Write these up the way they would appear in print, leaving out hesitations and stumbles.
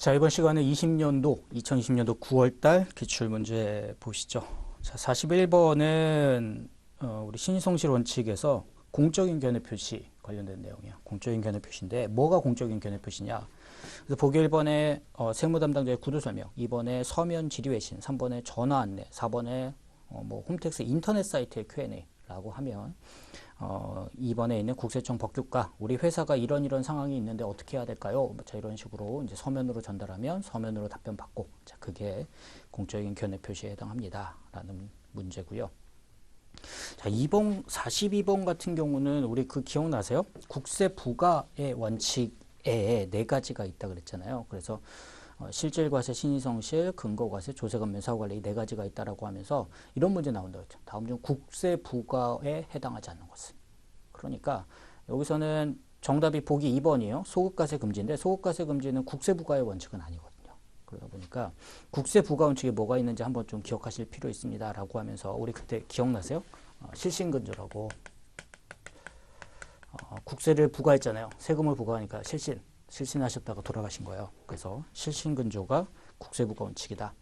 자, 이번 시간에 2020년도 9월달 기출문제 보시죠. 자, 41번은 우리 신성실 원칙에서 공적인 견해 표시 관련된 내용이에요. 공적인 견해 표시인데 뭐가 공적인 견해 표시냐? 그래서 보기 1번에 세무 담당자의 구도 설명, 2번에 서면 질의 외신, 3번에 전화 안내, 4번에 뭐 홈택스 인터넷 사이트의 Q&A라고 하면 2번에 있는 국세청 법규과 우리 회사가 이런 상황이 있는데 어떻게 해야 될까요? 자, 이런 식으로 이제 서면으로 전달하면 서면으로 답변 받고, 자, 그게 공적인 견해 표시에 해당합니다. 라는 문제고요. 자, 2번, 42번 같은 경우는 우리 그 기억나세요? 국세 부과의 원칙에 네 가지가 있다 그랬잖아요. 그래서 실질과세, 신의성실, 근거과세, 조세관면, 사후관리 이 네 가지가 있다라고 하면서 이런 문제 나온다고 했죠. 다음 중 국세 부과에 해당하지 않는 것은. 그러니까 여기서는 정답이 보기 2번이에요. 소급과세 금지인데 소급과세 금지는 국세 부과의 원칙은 아니거든요. 그러다 보니까 국세 부과 원칙에 뭐가 있는지 한번 좀 기억하실 필요 있습니다. 라고 하면서 우리 그때 기억나세요? 실신근저라고 국세를 부과했잖아요. 세금을 부과하니까 실신하셨다가 돌아가신 거예요. 그래서 실신근저가 국세부과 원칙이다.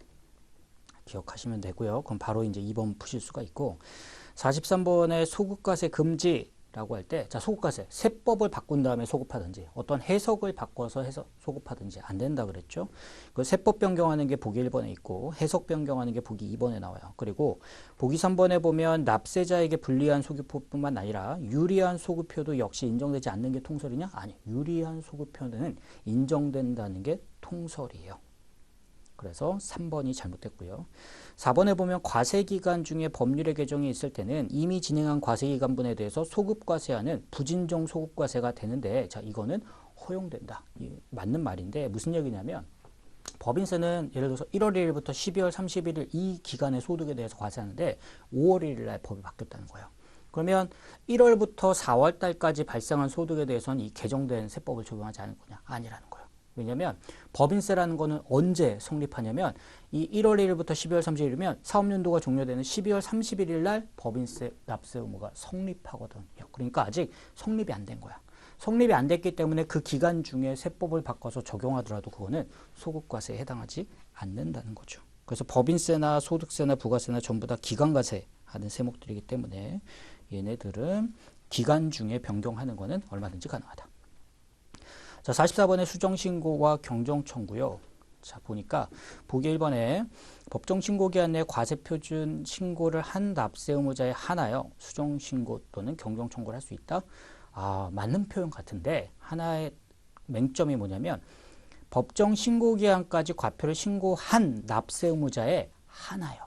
기억하시면 되고요. 그럼 바로 이제 2번 푸실 수가 있고 43번에 소급과세 금지라고 할 때, 자, 소급과세 세법을 바꾼 다음에 소급하든지 어떤 해석을 바꿔서 해서 소급하든지 안 된다 그랬죠. 그 세법 변경하는 게 보기 1번에 있고 해석 변경하는 게 보기 2번에 나와요. 그리고 보기 3번에 보면 납세자에게 불리한 소급표뿐만 아니라 유리한 소급표도 역시 인정되지 않는 게 통설이냐? 아니, 유리한 소급표는 인정된다는 게 통설이에요. 그래서 3번이 잘못됐고요. 4번에 보면 과세기간 중에 법률의 개정이 있을 때는 이미 진행한 과세기간분에 대해서 소급과세하는 부진정 소급과세가 되는데, 자, 이거는 허용된다. 맞는 말인데 무슨 얘기냐면 법인세는 예를 들어서 1월 1일부터 12월 31일 이 기간의 소득에 대해서 과세하는데 5월 1일 날 법이 바뀌었다는 거예요. 그러면 1월부터 4월 달까지 발생한 소득에 대해서는 이 개정된 세법을 적용하지 않을 거냐? 아니라는 거예요. 왜냐하면 법인세라는 거는 언제 성립하냐면 이 1월 1일부터 12월 30일이면 사업연도가 종료되는 12월 31일 날 법인세 납세 의무가 성립하거든요. 그러니까 아직 성립이 안 된 거야. 성립이 안 됐기 때문에 그 기간 중에 세법을 바꿔서 적용하더라도 그거는 소급과세에 해당하지 않는다는 거죠. 그래서 법인세나 소득세나 부가세나 전부 다 기간과세 하는 세목들이기 때문에 얘네들은 기간 중에 변경하는 거는 얼마든지 가능하다. 자, 44번의 수정신고와 경정청구요. 자, 보니까 보기 1번에 법정신고기한 내 과세표준 신고를 한 납세 의무자에 한하여 수정신고 또는 경정청구를 할 수 있다. 맞는 표현 같은데 하나의 맹점이 뭐냐면 법정신고기한까지 과표를 신고한 납세 의무자에 한하여.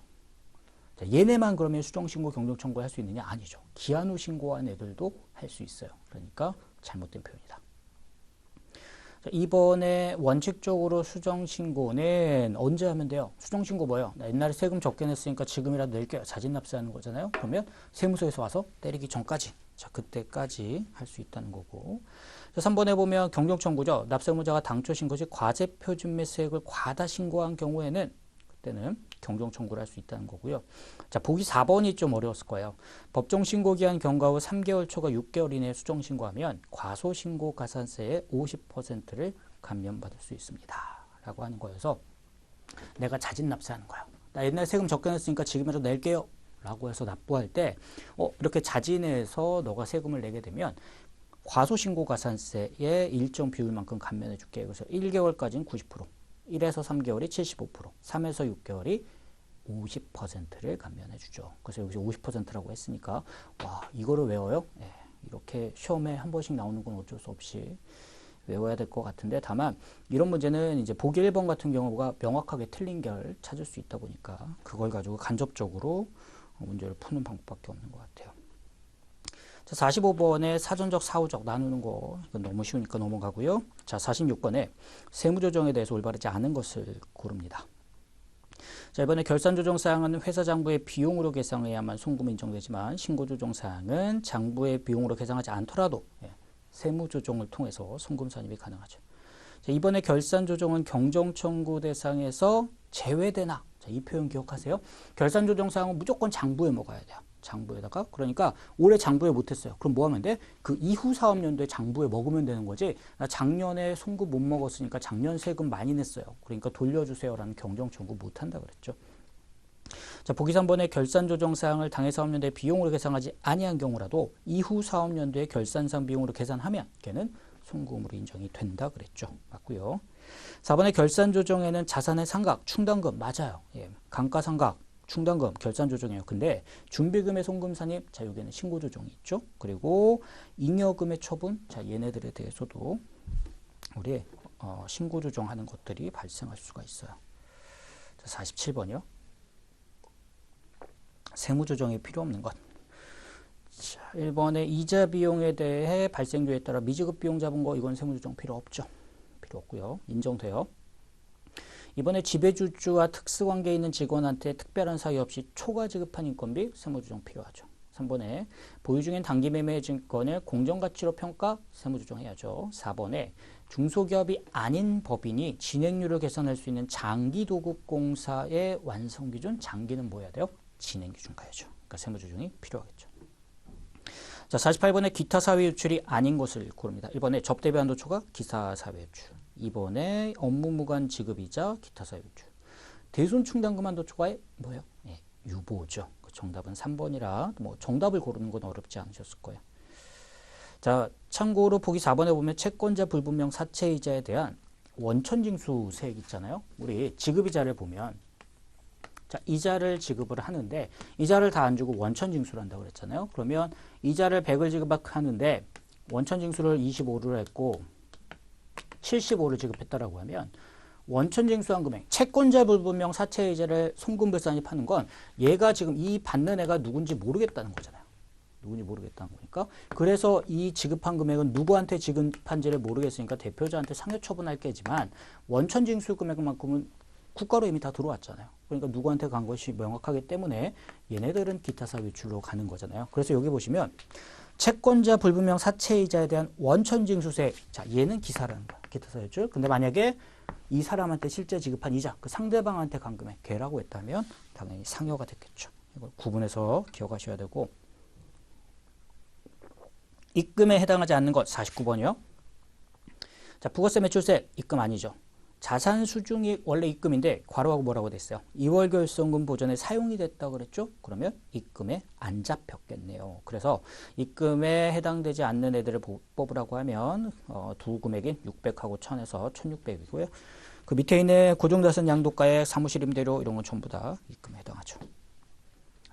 자, 얘네만 그러면 수정신고, 경정청구 할 수 있느냐? 아니죠. 기한 후 신고한 애들도 할 수 있어요. 그러니까 잘못된 표현이다. 자, 이번에 원칙적으로 수정신고는 언제 하면 돼요? 수정신고 뭐예요? 나 옛날에 세금 적게 냈으니까 지금이라도 낼게요. 자진납세하는 거잖아요. 그러면 세무서에서 와서 때리기 전까지, 자, 그때까지 할 수 있다는 거고. 자, 3번에 보면 경정청구죠. 납세의무자가 당초 신고 시 과세표준 매수액을 과다 신고한 경우에는 그때는 경정청구를 할 수 있다는 거고요. 자, 보기 4번이 좀 어려웠을 거예요. 법정신고기한 경과 후 3개월 초과 6개월 이내에 수정신고하면 과소신고 가산세의 50%를 감면받을 수 있습니다. 라고 하는 거여서 내가 자진납세하는 거야. 나 옛날에 세금 적게 냈으니까 지금이라도 낼게요. 라고 해서 납부할 때 이렇게 자진해서 너가 세금을 내게 되면 과소신고 가산세의 일정 비율만큼 감면해 줄게. 그래서 1개월까지는 90%, 1에서 3개월이 75%, 3에서 6개월이 50%를 감면해 주죠. 그래서 여기서 50%라고 했으니까 와, 이거를 외워요? 네, 이렇게 시험에 한 번씩 나오는 건 어쩔 수 없이 외워야 될 것 같은데, 다만 이런 문제는 이제 보기 1번 같은 경우가 명확하게 틀린 결 찾을 수 있다 보니까 그걸 가지고 간접적으로 문제를 푸는 방법밖에 없는 것 같아요. 자, 45번에 사전적 사후적 나누는 거, 이건 너무 쉬우니까 넘어가고요. 자, 46번에 세무조정에 대해서 올바르지 않은 것을 고릅니다. 자, 이번에 결산조정사항은 회사장부의 비용으로 계상해야만 송금이 인정되지만 신고조정사항은 장부의 비용으로 계상하지 않더라도 세무조정을 통해서 송금 산입이 가능하죠. 자, 이번에 결산조정은 경정청구 대상에서 제외되나? 자, 이 표현 기억하세요. 결산조정사항은 무조건 장부에 먹어야 돼요. 장부에다가. 그러니까 올해 장부에 못했어요. 그럼 뭐 하면 돼? 그 이후 사업연도에 장부에 먹으면 되는 거지. 나 작년에 송금 못 먹었으니까 작년 세금 많이 냈어요. 그러니까 돌려주세요라는 경정 청구 못한다 그랬죠. 자, 보기 3번에 결산 조정 사항을 당해 사업연도에 비용으로 계산하지 아니한 경우라도 이후 사업연도에 결산상 비용으로 계산하면 걔는 송금으로 인정이 된다 그랬죠. 맞고요. 4번에 결산 조정에는 자산의 상각, 충당금 맞아요. 예, 감가상각, 충당금, 결산 조정이에요. 근데 준비금의 송금 산입, 자 여기는 신고 조정이 있죠. 그리고 잉여금의 처분, 자 얘네들에 대해서도 우리 신고 조정하는 것들이 발생할 수가 있어요. 자, 47번이요. 세무조정이 필요 없는 것. 자, 1번에 이자 비용에 대해 발생료에 따라 미지급 비용 잡은 거 이건 세무조정 필요 없죠. 필요 없고요. 인정돼요. 이번에 지배주주와 특수관계에 있는 직원한테 특별한 사유 없이 초과 지급한 인건비 세무조정 필요하죠. 3번에 보유 중인 단기매매 증권을 공정가치로 평가 세무조정해야죠. 4번에 중소기업이 아닌 법인이 진행률을 계산할 수 있는 장기도급공사의 완성기준, 장기는 뭐 해야 돼요? 진행기준 가야죠. 그러니까 세무조정이 필요하겠죠. 자, 48번에 기타 사회 유출이 아닌 것을 고릅니다. 1번에 접대비 한도초과 기타 사회 유출. 2번에 업무 무관 지급이자 기타 사회 유출. 대손 충당금 한도초과의 뭐예요? 예, 유보죠. 정답은 3번이라 뭐 정답을 고르는 건 어렵지 않으셨을 거예요. 자, 참고로 보기 4번에 보면 채권자 불분명 사채이자에 대한 원천징수세액 있잖아요. 우리 지급이자를 보면 자, 이자를 지급을 하는데 이자를 다 안 주고 원천징수를 한다고 그랬잖아요. 그러면 이자를 100을 지급하는데 원천징수를 25를 했고 75를 지급했다라고 하면 원천징수한 금액, 채권자 불분명 사채이자를 송금불산입하는 건 얘가 지금 이 받는 애가 누군지 모르겠다는 거잖아요. 누군지 모르겠다는 거니까. 그래서 이 지급한 금액은 누구한테 지급한지를 모르겠으니까 대표자한테 상여처분할 게지만 원천징수 금액만큼은 국가로 이미 다 들어왔잖아요. 그러니까 누구한테 간 것이 명확하기 때문에 얘네들은 기타 사유 유출로 가는 거잖아요. 그래서 여기 보시면 채권자 불분명 사채이자에 대한 원천징수세, 자 얘는 기사라는 거야. 기타 사유 유출. 근데 만약에 이 사람한테 실제 지급한 이자, 그 상대방한테 간 금액 걔라고 했다면 당연히 상여가 됐겠죠. 이걸 구분해서 기억하셔야 되고, 입금에 해당하지 않는 것 49번이요. 자, 부가세 매출세 입금 아니죠. 자산 수중이 원래 입금인데 괄호하고 뭐라고 됐어요? 2월 결손금 보전에 사용이 됐다 그랬죠? 그러면 입금에 안 잡혔겠네요. 그래서 입금에 해당되지 않는 애들을 뽑으라고 하면 두 금액인 600하고 1000에서 1600이고요. 그 밑에 있는 고정자산 양도가액, 사무실 임대료 이런 건 전부 다 입금에 해당하죠.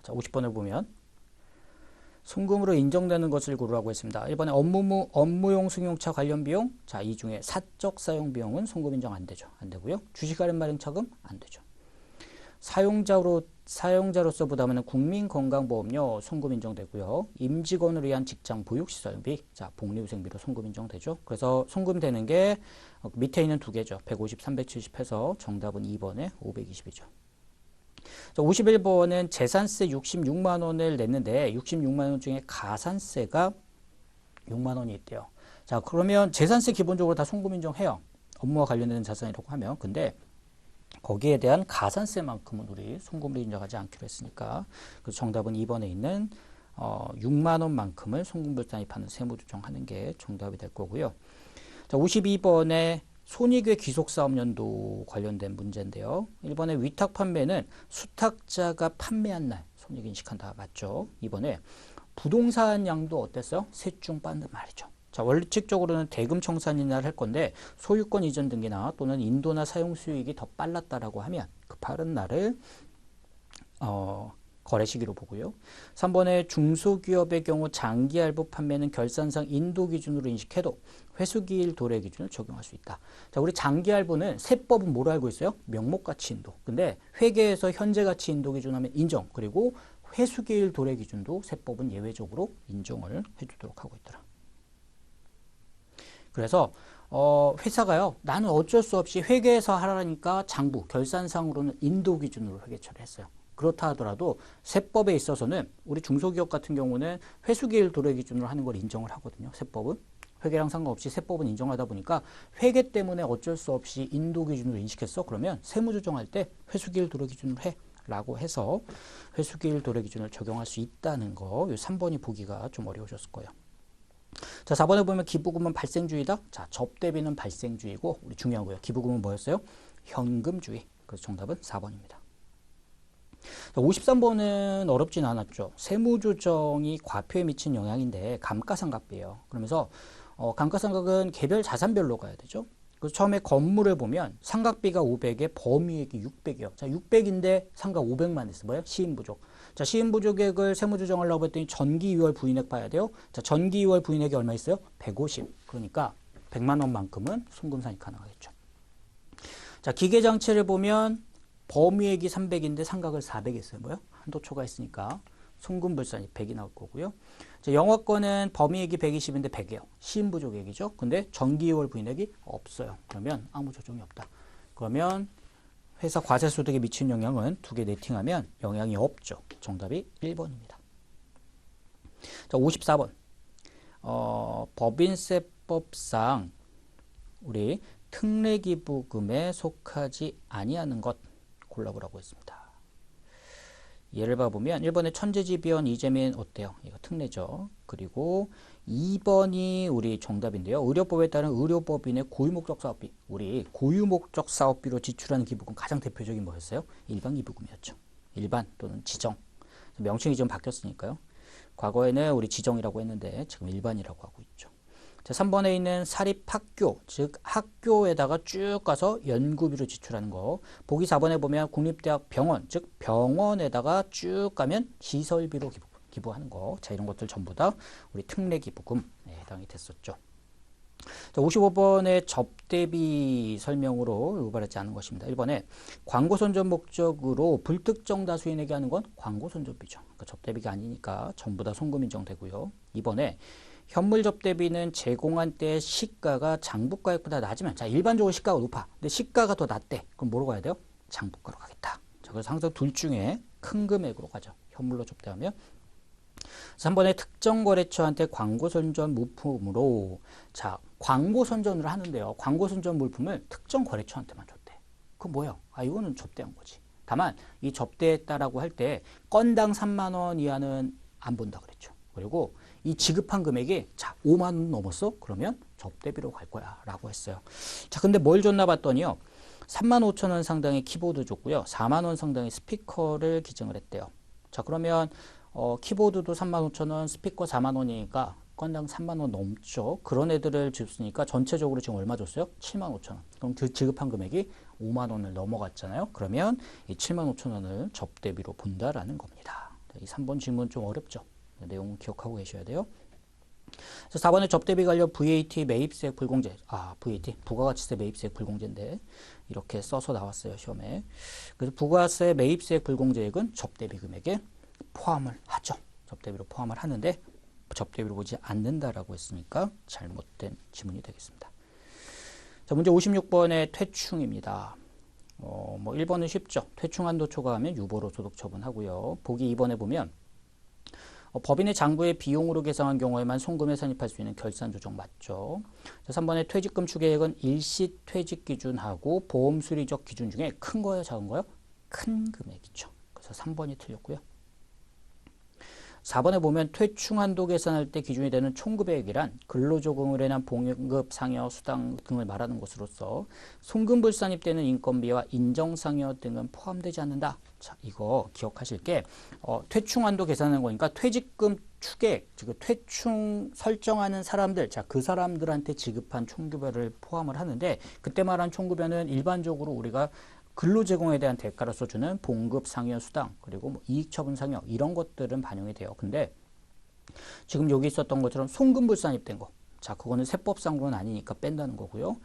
자, 50번을 보면 송금으로 인정되는 것을 고르라고 했습니다. 1번에 업무용 승용차 관련 비용. 자, 이 중에 사적 사용 비용은 송금 인정 안 되죠. 안 되고요. 주식 할인 발행 차금 안 되죠. 사용자로서 부담하는 국민건강보험료 송금 인정되고요. 임직원을 위한 직장 보육시설비, 자, 복리후생비로 송금 인정되죠. 그래서 송금되는 게 밑에 있는 두 개죠. 150, 370 해서 정답은 2번에 520이죠. 51번은 재산세 66만 원을 냈는데 66만 원 중에 가산세가 6만 원이 있대요. 자, 그러면 재산세 기본적으로 다 송금 인정해요. 업무와 관련된 자산이라고 하면. 근데 거기에 대한 가산세만큼은 우리 송금을 인정하지 않기로 했으니까 그 정답은 2번에 있는 6만 원만큼을 송금불산입하는 세무조정하는 게 정답이 될 거고요. 자, 52번에 손익의 귀속사업연도 관련된 문제인데요. 1번에 위탁 판매는 수탁자가 판매한 날 손익 인식한다. 맞죠? 2번에 부동산 양도 어땠어요? 셋 중 빠른 말이죠. 자, 원칙적으로는 대금 청산이 날 할 건데 소유권 이전 등기나 또는 인도나 사용 수익이 더 빨랐다라고 하면 그 빠른 날을 거래 시기로 보고요. 3번에 중소기업의 경우 장기할부 판매는 결산상 인도 기준으로 인식해도 회수기일 도래 기준을 적용할 수 있다. 자, 우리 장기할부는 세법은 뭐로 알고 있어요? 명목가치 인도. 근데 회계에서 현재가치 인도 기준 하면 인정. 그리고 회수기일 도래 기준도 세법은 예외적으로 인정을 해주도록 하고 있더라. 그래서 회사가요, 나는 어쩔 수 없이 회계에서 하라니까 장부, 결산상으로는 인도 기준으로 회계 처리했어요. 그렇다 하더라도 세법에 있어서는 우리 중소기업 같은 경우는 회수기일 도래 기준으로 하는 걸 인정을 하거든요. 세법은. 회계랑 상관없이 세법은 인정하다 보니까 회계 때문에 어쩔 수 없이 인도 기준으로 인식했어. 그러면 세무조정할 때 회수기일 도래 기준으로 해. 라고 해서 회수기일 도래 기준을 적용할 수 있다는 거. 이 3번이 보기가 좀 어려우셨을 거예요. 자, 4번에 보면 기부금은 발생주의다. 자, 접대비는 발생주의고 우리 중요한 거예요. 기부금은 뭐였어요? 현금주의. 그래서 정답은 4번입니다. 53번은 어렵진 않았죠. 세무조정이 과표에 미친 영향인데 감가상각비예요. 그러면서 감가상각은 개별 자산별로 가야 되죠. 그래서 처음에 건물을 보면 상각비가 500에 범위액이 600이요. 자, 600인데 상각 500만 했어. 뭐예요? 시인부족. 자, 시인부족액을 세무조정하려고 했더니 전기 2월 부인액 봐야 돼요. 자, 전기 2월 부인액이 얼마 있어요? 150. 그러니까 100만 원만큼은 송금산이 가능하겠죠. 자, 기계장치를 보면 범위액이 300인데 상각을 400 했어요. 뭐요? 한도초가 있으니까 송금불산이 100이 나올 거고요. 자, 영업권은 범위액이 120인데 100이에요. 시인부족액이죠. 근데 전기 2월 부인액이 없어요. 그러면 아무 조정이 없다. 그러면 회사 과세소득에 미친 영향은 두 개 네팅하면 영향이 없죠. 정답이 1번입니다. 자, 54번. 법인세법상 우리 특례기부금에 속하지 아니하는 것 골라보라고 했습니다. 예를 봐보면 1번에 천재지변 이재민 어때요? 이거 특례죠. 그리고 2번이 우리 정답인데요. 의료법에 따른 의료법인의 고유목적 사업비. 우리 고유목적 사업비로 지출하는 기부금 가장 대표적인 뭐였어요? 일반 기부금이었죠. 일반 또는 지정. 명칭이 좀 바뀌었으니까요. 과거에는 우리 지정이라고 했는데 지금 일반이라고 하고 있죠. 자, 3번에 있는 사립학교, 즉 학교에다가 쭉 가서 연구비로 지출하는 거. 보기 4번에 보면 국립대학 병원, 즉 병원에다가 쭉 가면 시설비로 기부하는 거. 자, 이런 것들 전부 다 우리 특례기부금에 해당이 됐었죠. 자, 55번의 접대비 설명으로 유발하지 않은 것입니다. 1번에 광고 선전 목적으로 불특정 다수인에게 하는 건 광고 선전비죠. 그러니까 접대비가 아니니까 전부 다 송금 인정되고요. 2번에 현물 접대비는 제공한 때의 시가가 장부가액보다 낮으면, 자, 일반적으로 시가가 높아. 근데 시가가 더 낮대. 그럼 뭐로 가야 돼요? 장부가로 가겠다. 자, 그래서 항상 둘 중에 큰 금액으로 가죠. 현물로 접대하면. 3번에 특정 거래처한테 광고 선전 물품으로, 자, 광고 선전을 하는데요. 광고 선전 물품을 특정 거래처한테만 줬대. 그건 뭐예요? 아, 이거는 접대한 거지. 다만 이 접대했다라고 할 때 건당 3만 원 이하는 안 본다 그랬죠. 그리고 이 지급한 금액이 자 5만 원 넘었어? 그러면 접대비로 갈 거야 라고 했어요. 자, 근데 뭘 줬나 봤더니요. 3만 5천 원 상당의 키보드 줬고요. 4만 원 상당의 스피커를 기증을 했대요. 자, 그러면 키보드도 3만 5천 원, 스피커 4만 원이니까 건당 3만 원 넘죠. 그런 애들을 줬으니까 전체적으로 지금 얼마 줬어요? 7만 5천 원. 그럼 그 지급한 금액이 5만 원을 넘어갔잖아요. 그러면 이 7만 5천 원을 접대비로 본다라는 겁니다. 이 3번 질문 좀 어렵죠. 내용 기억하고 계셔야 돼요. 4번에 접대비 관련 VAT 매입세액 불공제. 아, VAT 부가가치세 매입세액 불공제인데 이렇게 써서 나왔어요, 시험에. 그래서 부가세 매입세액 불공제액은 접대비 금액에 포함을 하죠. 접대비로 포함을 하는데 접대비로 보지 않는다라고 했으니까 잘못된 지문이 되겠습니다. 자, 문제 56번의 퇴충입니다. 뭐 1번은 쉽죠. 퇴충 한도 초과하면 유보로 소득 처분하고요. 보기 2번에 보면 법인의 장부의 비용으로 계상한 경우에만 송금에 산입할 수 있는 결산 조정 맞죠. 자, 3번의 퇴직금 추계액은 일시 퇴직 기준하고 보험 수리적 기준 중에 큰 거예요, 작은 거예요? 큰 금액이죠. 그래서 3번이 틀렸고요. 4번에 보면 퇴충 한도 계산할 때 기준이 되는 총급액이란 근로조공을 인한 봉급, 상여, 수당 등을 말하는 것으로서 송금불산입되는 인건비와 인정상여 등은 포함되지 않는다. 자, 이거 기억하실 게 퇴충 한도 계산하는 거니까 퇴직금 추계액, 즉 퇴충 설정하는 사람들, 자, 그 사람들한테 지급한 총급여를 포함을 하는데 그때 말한 총급여는 일반적으로 우리가 근로제공에 대한 대가로서 주는 봉급, 상여, 수당, 그리고 뭐 이익처분 상여 이런 것들은 반영이 돼요. 근데 지금 여기 있었던 것처럼 송금불산입된 거, 자, 그거는 세법상으로는 아니니까 뺀다는 거고요.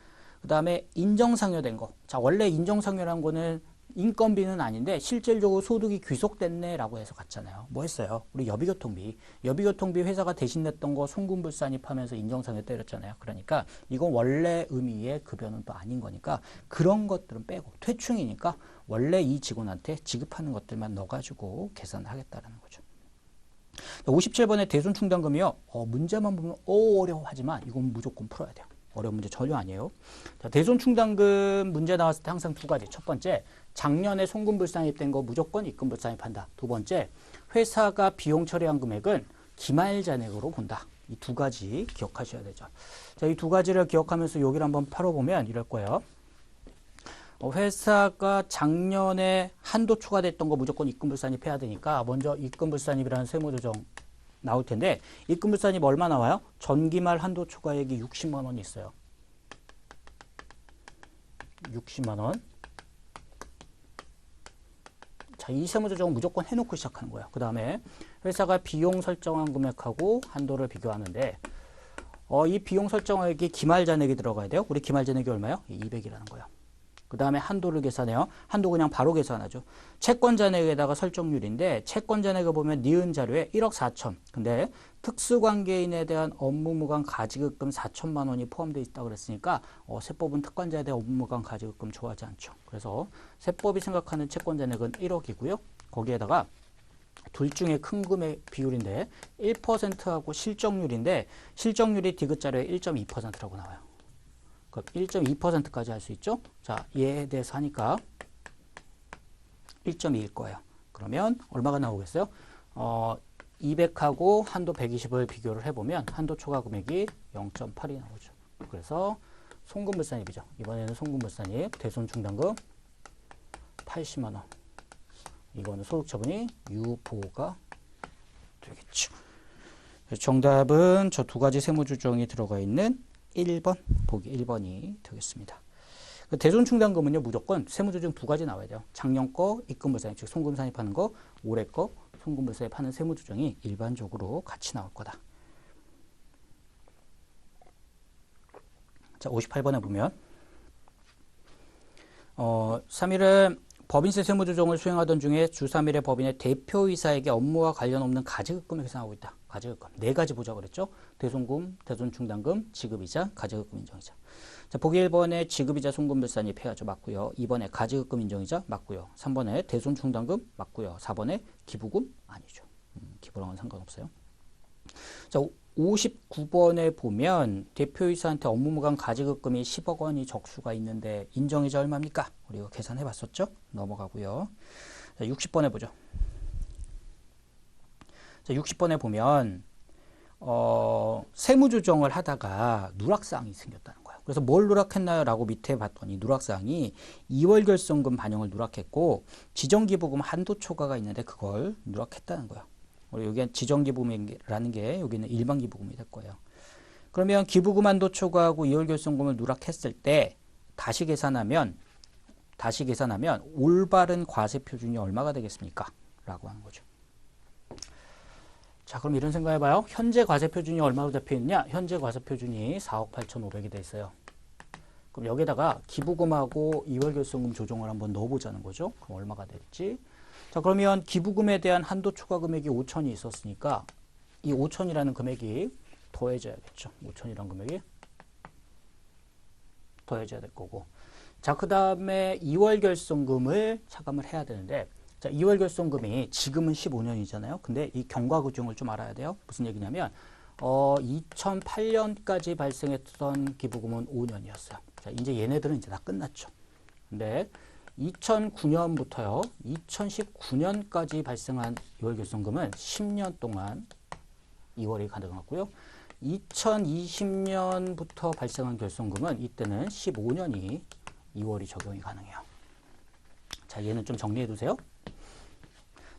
그 다음에 인정상여된 거, 자, 원래 인정상여란 거는 인건비는 아닌데 실질적으로 소득이 귀속됐네라고 해서 갔잖아요. 뭐 했어요? 우리 여비교통비 회사가 대신 냈던 거 송금불산입하면서 인정상여 때렸잖아요. 그러니까 이건 원래 의미의 급여는 또 아닌 거니까 그런 것들은 빼고 퇴충이니까 원래 이 직원한테 지급하는 것들만 넣어가지고 계산을 하겠다라는 거죠. 57번의 대손충당금이요. 문제만 보면 어려워하지만 이건 무조건 풀어야 돼요. 어려운 문제 전혀 아니에요. 자, 대손충당금 문제 나왔을 때 항상 두 가지. 첫 번째, 작년에 송금불상입된 거 무조건 입금불상입한다. 두 번째, 회사가 비용 처리한 금액은 기말 잔액으로 본다. 이 두 가지 기억하셔야 되죠. 자, 이 두 가지를 기억하면서 여기를 한번 풀어보면 이럴 거예요. 회사가 작년에 한도 초과됐던 거 무조건 입금불산입 해야 되니까 먼저 입금불산입이라는 세무조정 나올 텐데 입금불산입 얼마 나와요? 전기말 한도 초과액이 60만 원이 있어요. 60만 원. 자, 이 세무조정은 무조건 해놓고 시작하는 거예요. 그 다음에 회사가 비용 설정한 금액하고 한도를 비교하는데 이 비용 설정액이 기말 잔액이 들어가야 돼요. 우리 기말 잔액이 얼마요? 200이라는 거예요. 그 다음에 한도를 계산해요. 한도 그냥 바로 계산하죠. 채권 잔액에다가 설정률인데 채권 잔액을 보면 니은 자료에 1억 4천. 근데 특수관계인에 대한 업무무관 가지급금 4천만 원이 포함되어 있다고 그랬으니까 세법은 특권자에 대한 업무무관 가지급금 좋아하지 않죠. 그래서 세법이 생각하는 채권 잔액은 1억이고요. 거기에다가 둘 중에 큰 금액 비율인데 1%하고 실적률인데 실적률이 디귿 자료에 1.2%라고 나와요. 그럼 1.2%까지 할 수 있죠? 자, 얘에 대해서 하니까 1.2일 거예요. 그러면 얼마가 나오겠어요? 200하고 한도 120을 비교를 해보면 한도 초과 금액이 0.8이 나오죠. 그래서 송금불산입이죠. 이번에는 송금불산입, 대손충당금 80만 원. 이거는 소득처분이 유보가 되겠죠. 정답은 저 두 가지 세무조정이 들어가 있는 1번, 보기 1번이 되겠습니다. 대손충당금은요, 무조건 세무조정 두 가지 나와야 돼요. 작년 거 입금불산입, 즉 송금산입하는 거, 올해 거 송금불산입하는 세무조정이 일반적으로 같이 나올 거다. 자, 58번에 보면 3일은 법인세 세무조정을 수행하던 중에 주 3일에 법인의 대표이사에게 업무와 관련 없는 가지급금을 계산하고 있다. 가지급금. 네 가지 보자 그랬죠. 대손금, 대손충당금, 지급이자, 가지급금 인정이자. 자, 보기 1번에 지급이자 송금불산입 해야죠. 맞고요. 2번에 가지급금 인정이자 맞고요. 3번에 대손충당금 맞고요. 4번에 기부금 아니죠. 기부랑은 상관없어요. 자, 59번에 보면 대표이사한테 업무무관 가지급금이 10억 원이 적수가 있는데 인정이자 얼마입니까? 우리가 계산해 봤었죠? 넘어가고요. 자, 60번에 보죠. 자, 60번에 보면 세무조정을 하다가 누락사항이 생겼다는 거예요. 그래서 뭘 누락했나요? 라고 밑에 봤더니 누락사항이 2월 결손금 반영을 누락했고 지정기부금 한도 초과가 있는데 그걸 누락했다는 거예요. 여기는 지정기부금이라는 게 여기는 일반기부금이 될 거예요. 그러면 기부금 한도 초과하고 2월 결손금을 누락했을 때 다시 계산하면 올바른 과세표준이 얼마가 되겠습니까? 라고 하는 거죠. 자, 그럼 이런 생각해봐요. 현재 과세표준이 얼마로 잡혀있냐? 현재 과세표준이 4억 8,500이 돼 있어요. 그럼 여기다가 기부금하고 2월 결손금 조정을 한번 넣어보자는 거죠. 그럼 얼마가 될지. 자, 그러면 기부금에 대한 한도 초과 금액이 5천이 있었으니까 이 5천이라는 금액이 더해져야겠죠. 5천이라는 금액이 더해져야 될 거고. 자, 그 다음에 2월 결손금을 차감을 해야 되는데 자, 2월 결손금이 지금은 15년이잖아요. 근데 이 경과 규정을 좀 알아야 돼요. 무슨 얘기냐면 2008년까지 발생했던 기부금은 5년이었어요. 자, 이제 얘네들은 이제 다 끝났죠. 근데 2009년부터요. 2019년까지 발생한 2월 결손금은 10년 동안 2월이 가능하고요. 2020년부터 발생한 결손금은 이때는 15년이 2월이 적용이 가능해요. 자, 얘는 좀 정리해 두세요.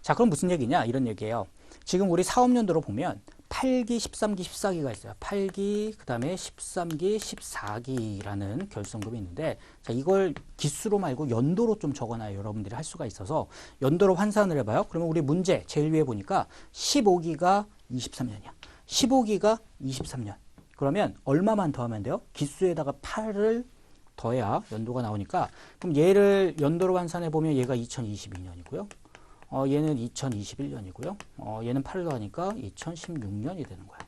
자, 그럼 무슨 얘기냐? 이런 얘기예요. 지금 우리 사업연도로 보면 8기, 13기, 14기가 있어요. 8기, 그 다음에 13기, 14기라는 결손금이 있는데 자, 이걸 기수로 말고 연도로 좀 적어놔요. 여러분들이 할 수가 있어서 연도로 환산을 해봐요. 그러면 우리 문제 제일 위에 보니까 15기가 23년이야. 15기가 23년. 그러면 얼마만 더하면 돼요? 기수에다가 8을 더해야 연도가 나오니까 그럼 얘를 연도로 환산해 보면 얘가 2022년이고요. 얘는 2021년이고요. 얘는 8을 더하니까 2016년이 되는 거야.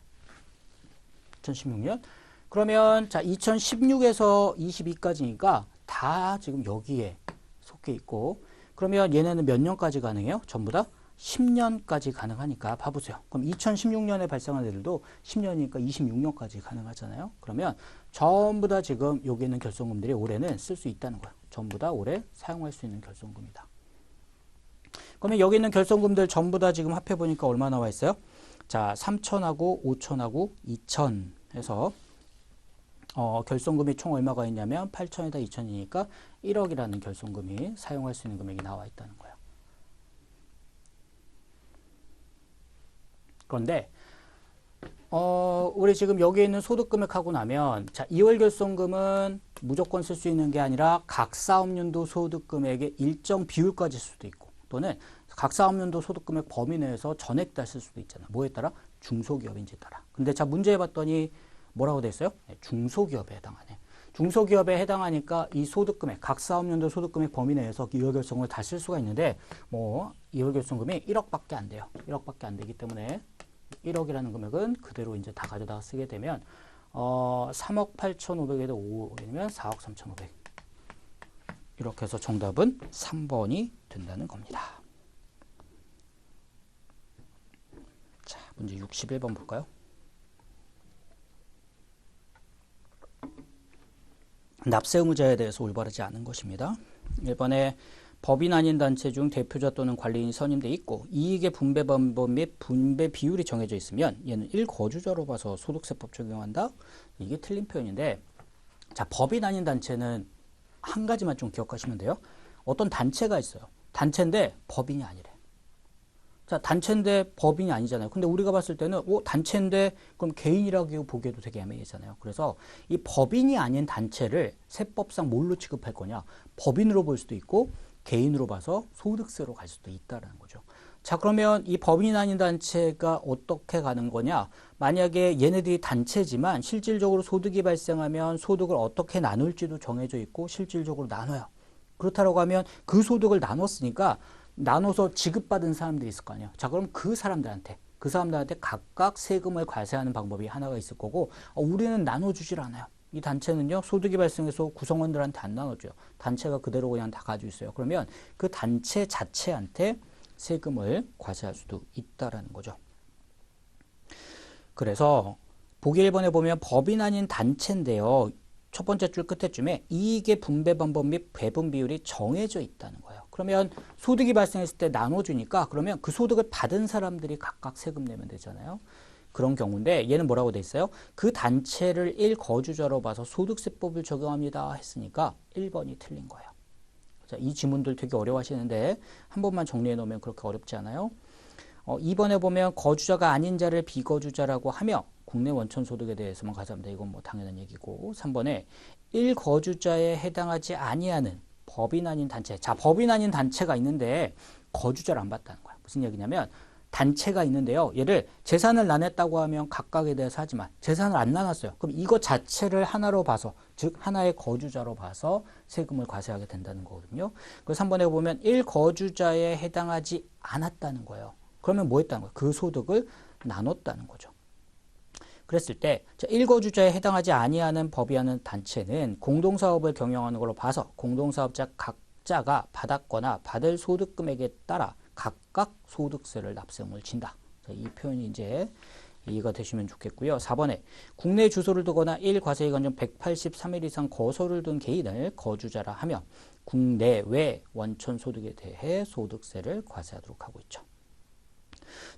2016년. 그러면 자 2016에서 22까지니까 다 지금 여기에 속해 있고 그러면 얘네는 몇 년까지 가능해요? 전부 다 10년까지 가능하니까 봐보세요. 그럼 2016년에 발생한 애들도 10년이니까 26년까지 가능하잖아요. 그러면 전부 다 지금 여기 있는 결손금들이 올해는 쓸 수 있다는 거예요. 전부 다 올해 사용할 수 있는 결손금이다. 그러면 여기 있는 결손금들 전부 다 지금 합해 보니까 얼마 나와 있어요? 자, 3천하고 5천하고 2천 해서 결손금이 총 얼마가 있냐면 8천에다 2천이니까 1억이라는 결손금이 사용할 수 있는 금액이 나와 있다는 거예요. 그런데 우리 지금 여기에 있는 소득금액 하고 나면 자, 2월 결손금은 무조건 쓸 수 있는 게 아니라 각 사업연도 소득금액의 일정 비율까지 쓸 수도 있고 또는 각 사업연도 소득금액 범위 내에서 전액 다 쓸 수도 있잖아. 뭐에 따라? 중소기업인지에 따라. 근데 자, 문제 봤더니 뭐라고 돼 있어요? 네, 중소기업에 해당하네. 중소기업에 해당하니까 이 소득금액, 각 사업연도 소득금액 범위 내에서 2월 결손금을 다 쓸 수가 있는데 뭐 2월 결손금이 1억밖에 안 돼요. 1억밖에 안 되기 때문에 1억이라는 금액은 그대로 이제 다 가져다가 쓰게 되면 3억 8,500에다 5억이면 4억 3,500 이렇게 해서 정답은 3번이 된다는 겁니다. 자, 문제 61번 볼까요? 납세 의무자에 대해서 올바르지 않은 것입니다. 1번에 법인 아닌 단체 중 대표자 또는 관리인이 선임돼 있고 이익의 분배 방법 및 분배 비율이 정해져 있으면 얘는 1거주자로 봐서 소득세법 적용한다. 이게 틀린 표현인데 자, 법인 아닌 단체는 한 가지만 좀 기억하시면 돼요. 어떤 단체가 있어요. 단체인데 법인이 아니래. 자, 단체인데 법인이 아니잖아요. 근데 우리가 봤을 때는 단체인데 그럼 개인이라고 보기에도 되게 애매하잖아요. 그래서 이 법인이 아닌 단체를 세법상 뭘로 취급할 거냐? 법인으로 볼 수도 있고 개인으로 봐서 소득세로 갈 수도 있다는 거죠. 자, 그러면 이 법인이 아닌 단체가 어떻게 가는 거냐? 만약에 얘네들이 단체지만 실질적으로 소득이 발생하면 소득을 어떻게 나눌지도 정해져 있고 실질적으로 나눠요. 그렇다고 하면 그 소득을 나눴으니까 나눠서 지급받은 사람들이 있을 거 아니에요. 자, 그럼 그 사람들한테 각각 세금을 과세하는 방법이 하나가 있을 거고 우리는 나눠주질 않아요. 이 단체는요, 소득이 발생해서 구성원들한테 안 나눠줘요. 단체가 그대로 그냥 다 가지고 있어요. 그러면 그 단체 자체한테 세금을 과세할 수도 있다라는 거죠. 그래서 보기 1번에 보면 법인 아닌 단체인데요. 첫 번째 줄 끝에쯤에 이익의 분배 방법 및 배분 비율이 정해져 있다는 거예요. 그러면 소득이 발생했을 때 나눠주니까 그러면 그 소득을 받은 사람들이 각각 세금 내면 되잖아요. 그런 경우인데 얘는 뭐라고 돼 있어요? 그 단체를 1거주자로 봐서 소득세법을 적용합니다 했으니까 1번이 틀린 거예요. 자, 이 지문들 되게 어려워하시는데 한 번만 정리해 놓으면 그렇게 어렵지 않아요. 2번에 보면 거주자가 아닌 자를 비거주자라고 하며 국내 원천 소득에 대해서만 가져갑니다. 이건 뭐 당연한 얘기고 3번에 1거주자에 해당하지 아니하는 법인 아닌 단체. 자, 법인 아닌 단체가 있는데 거주자를 안 받다는 거야. 무슨 얘기냐면 단체가 있는데요. 얘를 재산을 나눴다고 하면 각각에 대해서 하지만 재산을 안 나눴어요. 그럼 이것 자체를 하나로 봐서 즉 하나의 거주자로 봐서 세금을 과세하게 된다는 거거든요. 그래서 3번에 보면 1거주자에 해당하지 않았다는 거예요. 그러면 뭐 했다는 거예요? 그 소득을 나눴다는 거죠. 그랬을 때 1거주자에 해당하지 아니하는 법이하는 단체는 공동사업을 경영하는 걸로 봐서 공동사업자 각자가 받았거나 받을 소득금액에 따라 각각 소득세를 납세금을 진다. 이 표현이 이제 이해가 되시면 좋겠고요. 4번에 국내 주소를 두거나 1과세기간 중 183일 이상 거소를 둔 개인을 거주자라 하며 국내외 원천 소득에 대해 소득세를 과세하도록 하고 있죠.